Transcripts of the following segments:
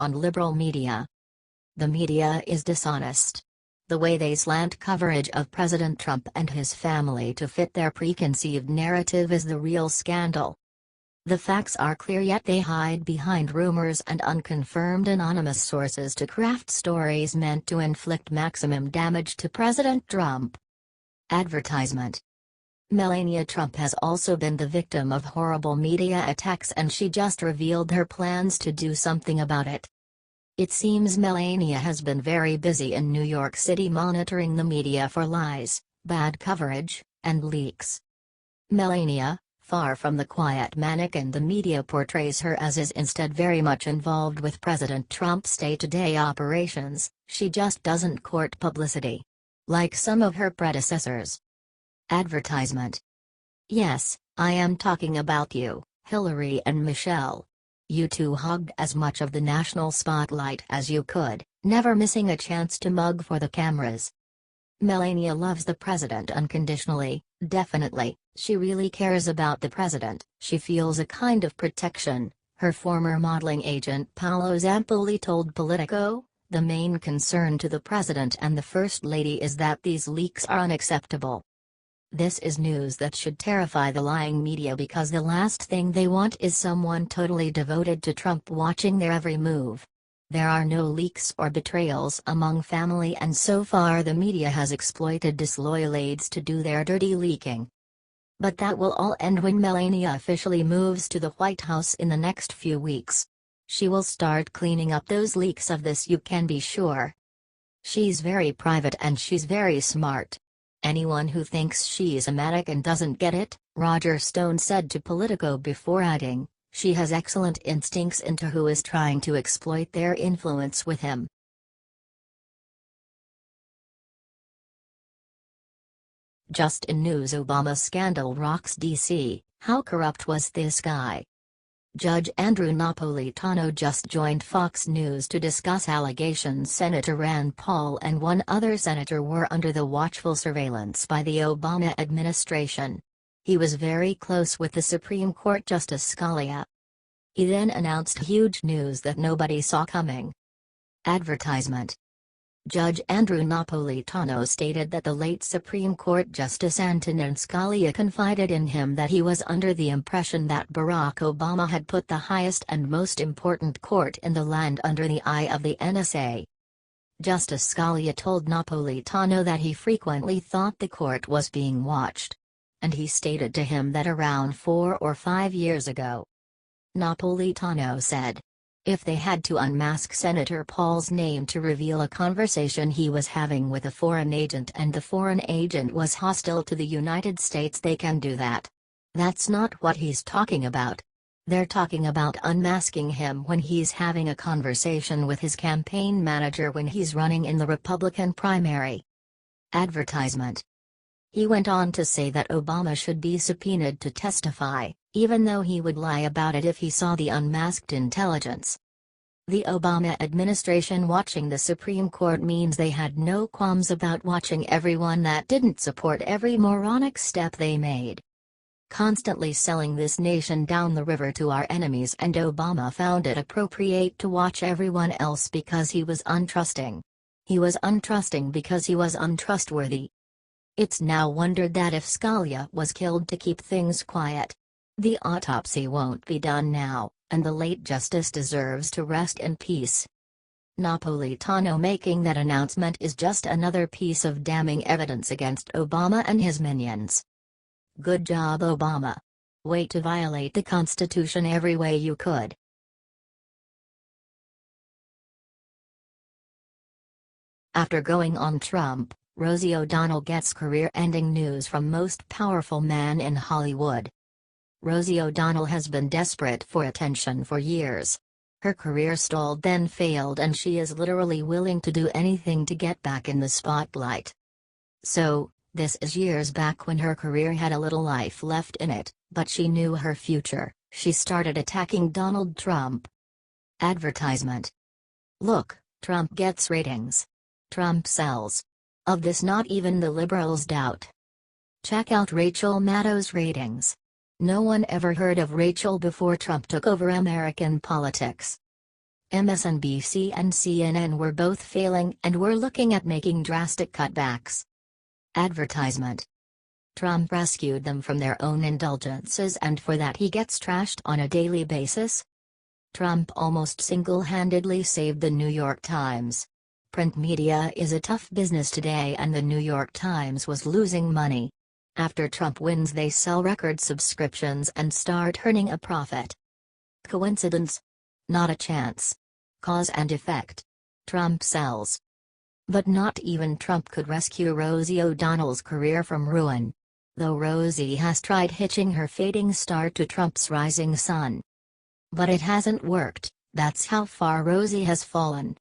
on liberal media. The media is dishonest. The way they slant coverage of President Trump and his family to fit their preconceived narrative is the real scandal. The facts are clear, yet they hide behind rumors and unconfirmed anonymous sources to craft stories meant to inflict maximum damage to President Trump. Advertisement. Melania Trump has also been the victim of horrible media attacks, and she just revealed her plans to do something about it. It seems Melania has been very busy in New York City monitoring the media for lies, bad coverage, and leaks. Melania, far from the quiet mannequin the media portrays her as, is instead very much involved with President Trump's day-to-day operations. She just doesn't court publicity like some of her predecessors. Advertisement. Yes, I am talking about you, Hillary and Michelle. You two hogged as much of the national spotlight as you could, never missing a chance to mug for the cameras. Melania loves the president unconditionally, definitely. She really cares about the president. She feels a kind of protection, her former modeling agent Paolo Zampoli told Politico. The main concern to the president and the First Lady is that these leaks are unacceptable. This is news that should terrify the lying media, because the last thing they want is someone totally devoted to Trump watching their every move. There are no leaks or betrayals among family, and so far the media has exploited disloyal aides to do their dirty leaking. But that will all end when Melania officially moves to the White House in the next few weeks. She will start cleaning up those leaks, of this you can be sure. She's very private and she's very smart. Anyone who thinks she's a mannequin doesn't get it, Roger Stone said to Politico, before adding, she has excellent instincts into who is trying to exploit their influence with him. Just in news: Obama scandal rocks D.C., how corrupt was this guy? Judge Andrew Napolitano just joined Fox News to discuss allegations Senator Rand Paul and one other senator were under the watchful surveillance by the Obama administration. He was very close with the Supreme Court Justice Scalia. He then announced huge news that nobody saw coming. Advertisement. Judge Andrew Napolitano stated that the late Supreme Court Justice Antonin Scalia confided in him that he was under the impression that Barack Obama had put the highest and most important court in the land under the eye of the NSA. Justice Scalia told Napolitano that he frequently thought the court was being watched. And he stated to him that around 4 or 5 years ago. Napolitano said, if they had to unmask Senator Paul's name to reveal a conversation he was having with a foreign agent and the foreign agent was hostile to the United States, they can do that. That's not what he's talking about. They're talking about unmasking him when he's having a conversation with his campaign manager when he's running in the Republican primary. Advertisement. He went on to say that Obama should be subpoenaed to testify, even though he would lie about it if he saw the unmasked intelligence. The Obama administration watching the Supreme Court means they had no qualms about watching everyone that didn't support every moronic step they made. Constantly selling this nation down the river to our enemies, and Obama found it appropriate to watch everyone else because he was untrusting. He was untrusting because he was untrustworthy. It's now wondered that if Scalia was killed to keep things quiet. The autopsy won't be done now, and the late justice deserves to rest in peace. Napolitano making that announcement is just another piece of damning evidence against Obama and his minions. Good job, Obama. Way to violate the Constitution every way you could. After going on Trump, Rosie O'Donnell gets career-ending news from most powerful man in Hollywood. Rosie O'Donnell has been desperate for attention for years. Her career stalled then failed, and she is literally willing to do anything to get back in the spotlight. So, this is years back when her career had a little life left in it, but she knew her future. She started attacking Donald Trump. Advertisement. Look, Trump gets ratings. Trump sells. Of this not even the liberals doubt. Check out Rachel Maddow's ratings. No one ever heard of Rachel before Trump took over American politics. MSNBC and CNN were both failing and were looking at making drastic cutbacks. Advertisement. Trump rescued them from their own indulgences, and for that he gets trashed on a daily basis? Trump almost single-handedly saved the New York Times. Print media is a tough business today, and the New York Times was losing money. After Trump wins, they sell record subscriptions and start earning a profit. Coincidence? Not a chance. Cause and effect. Trump sells. But not even Trump could rescue Rosie O'Donnell's career from ruin. Though Rosie has tried hitching her fading star to Trump's rising sun. But it hasn't worked. That's how far Rosie has fallen.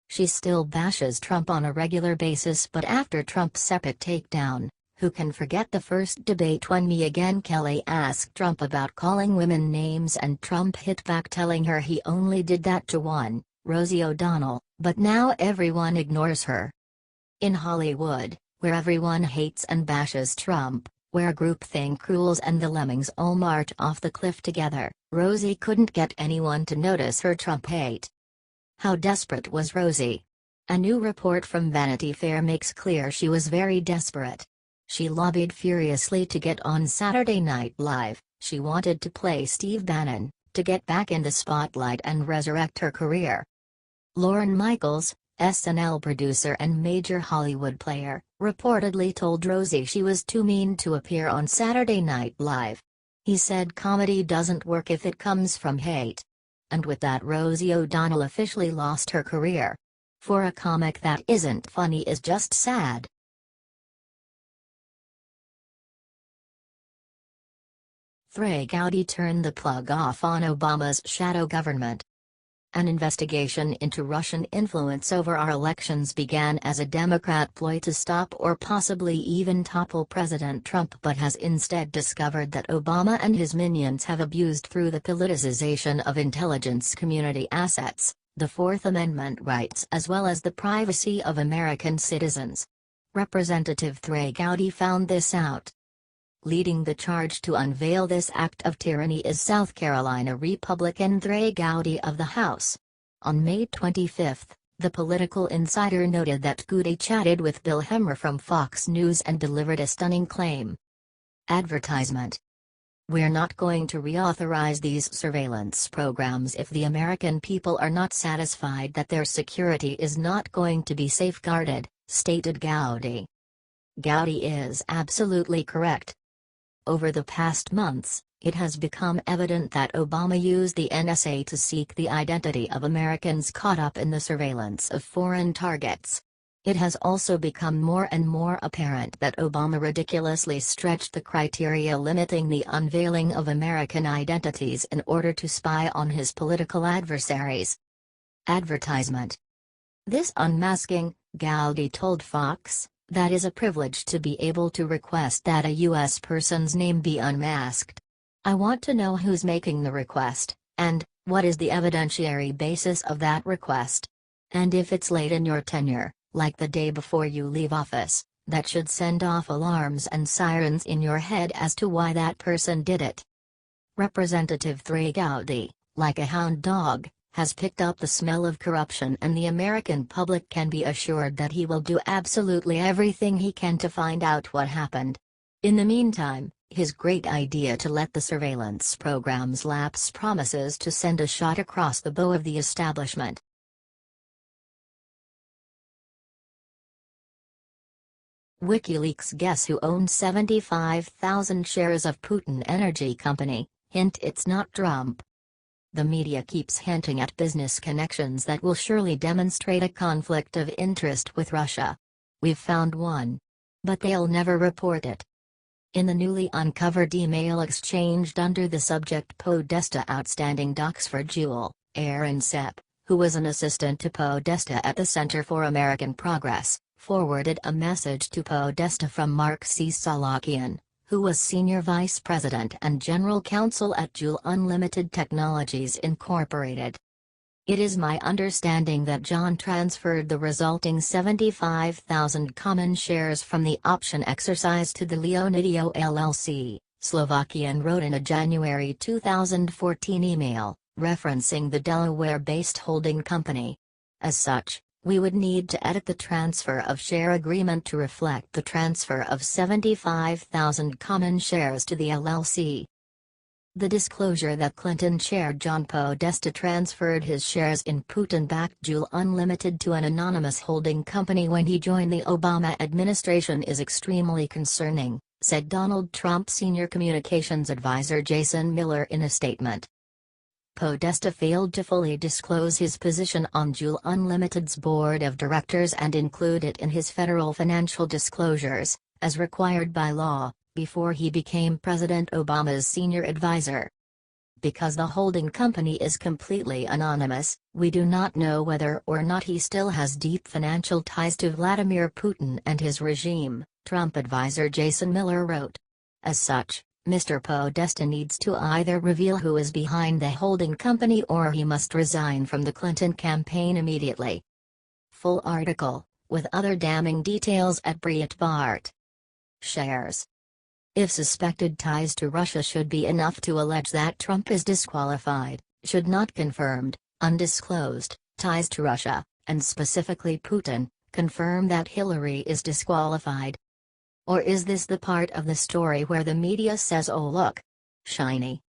She still bashes Trump on a regular basis, but after Trump's epic takedown, who can forget the first debate when Megyn Kelly asked Trump about calling women names and Trump hit back telling her he only did that to one, Rosie O'Donnell, but now everyone ignores her. In Hollywood, where everyone hates and bashes Trump, where groupthink rules and the lemmings all march off the cliff together, Rosie couldn't get anyone to notice her Trump hate. How desperate was Rosie? A new report from Vanity Fair makes clear she was very desperate. She lobbied furiously to get on Saturday Night Live. She wanted to play Steve Bannon, to get back in the spotlight and resurrect her career. Lorne Michaels, SNL producer and major Hollywood player, reportedly told Rosie she was too mean to appear on Saturday Night Live. He said comedy doesn't work if it comes from hate. And with that, Rosie O'Donnell officially lost her career. For a comic, that isn't funny is just sad. Gowdy turned the plug off on Obama's shadow government. An investigation into Russian influence over our elections began as a Democrat ploy to stop or possibly even topple President Trump, but has instead discovered that Obama and his minions have abused through the politicization of intelligence community assets, the Fourth Amendment rights, as well as the privacy of American citizens. Representative Gowdy found this out. Leading the charge to unveil this act of tyranny is South Carolina Republican Gowdy of the House. On May 25, the Political Insider noted that Gowdy chatted with Bill Hemmer from Fox News and delivered a stunning claim. Advertisement. We're not going to reauthorize these surveillance programs if the American people are not satisfied that their security is not going to be safeguarded, stated Gowdy. Gowdy is absolutely correct. Over the past months, it has become evident that Obama used the NSA to seek the identity of Americans caught up in the surveillance of foreign targets. It has also become more and more apparent that Obama ridiculously stretched the criteria limiting the unveiling of American identities in order to spy on his political adversaries. Advertisement. This unmasking, Gowdy told Fox, that is a privilege to be able to request that a U.S. person's name be unmasked. I want to know who's making the request, and what is the evidentiary basis of that request. And if it's late in your tenure, like the day before you leave office, that should send off alarms and sirens in your head as to why that person did it. Representative Gowdy, like a hound dog, has picked up the smell of corruption, and the American public can be assured that he will do absolutely everything he can to find out what happened. In the meantime, his great idea to let the surveillance programs lapse promises to send a shot across the bow of the establishment. WikiLeaks guess who owned 75,000 shares of Putin Energy Company, hint it's not Trump. The media keeps hinting at business connections that will surely demonstrate a conflict of interest with Russia. We've found one. But they'll never report it. In the newly uncovered email exchanged under the subject Podesta outstanding docs for Jewel, Aaron Sepp, who was an assistant to Podesta at the Center for American Progress, forwarded a message to Podesta from Mark C. Salakian, who was Senior Vice President and General Counsel at Jewel Unlimited Technologies Incorporated. It is my understanding that John transferred the resulting 75,000 common shares from the option exercise to the Leonidio LLC, Slovakian wrote in a January 2014 email, referencing the Delaware-based holding company. As such, we would need to edit the transfer of share agreement to reflect the transfer of 75,000 common shares to the LLC. The disclosure that Clinton chair John Podesta transferred his shares in Putin-backed Juul Unlimited to an anonymous holding company when he joined the Obama administration is extremely concerning, said Donald Trump senior communications advisor Jason Miller in a statement. Podesta failed to fully disclose his position on Juul Unlimited's board of directors and include it in his federal financial disclosures, as required by law, before he became President Obama's senior advisor. Because the holding company is completely anonymous, we do not know whether or not he still has deep financial ties to Vladimir Putin and his regime, Trump advisor Jason Miller wrote. As such, Mr. Podesta needs to either reveal who is behind the holding company or he must resign from the Clinton campaign immediately. Full article, with other damning details at Breitbart. Shares. If suspected ties to Russia should be enough to allege that Trump is disqualified, should not confirmed, undisclosed, ties to Russia, and specifically Putin, confirm that Hillary is disqualified? Or is this the part of the story where the media says, oh look, shiny,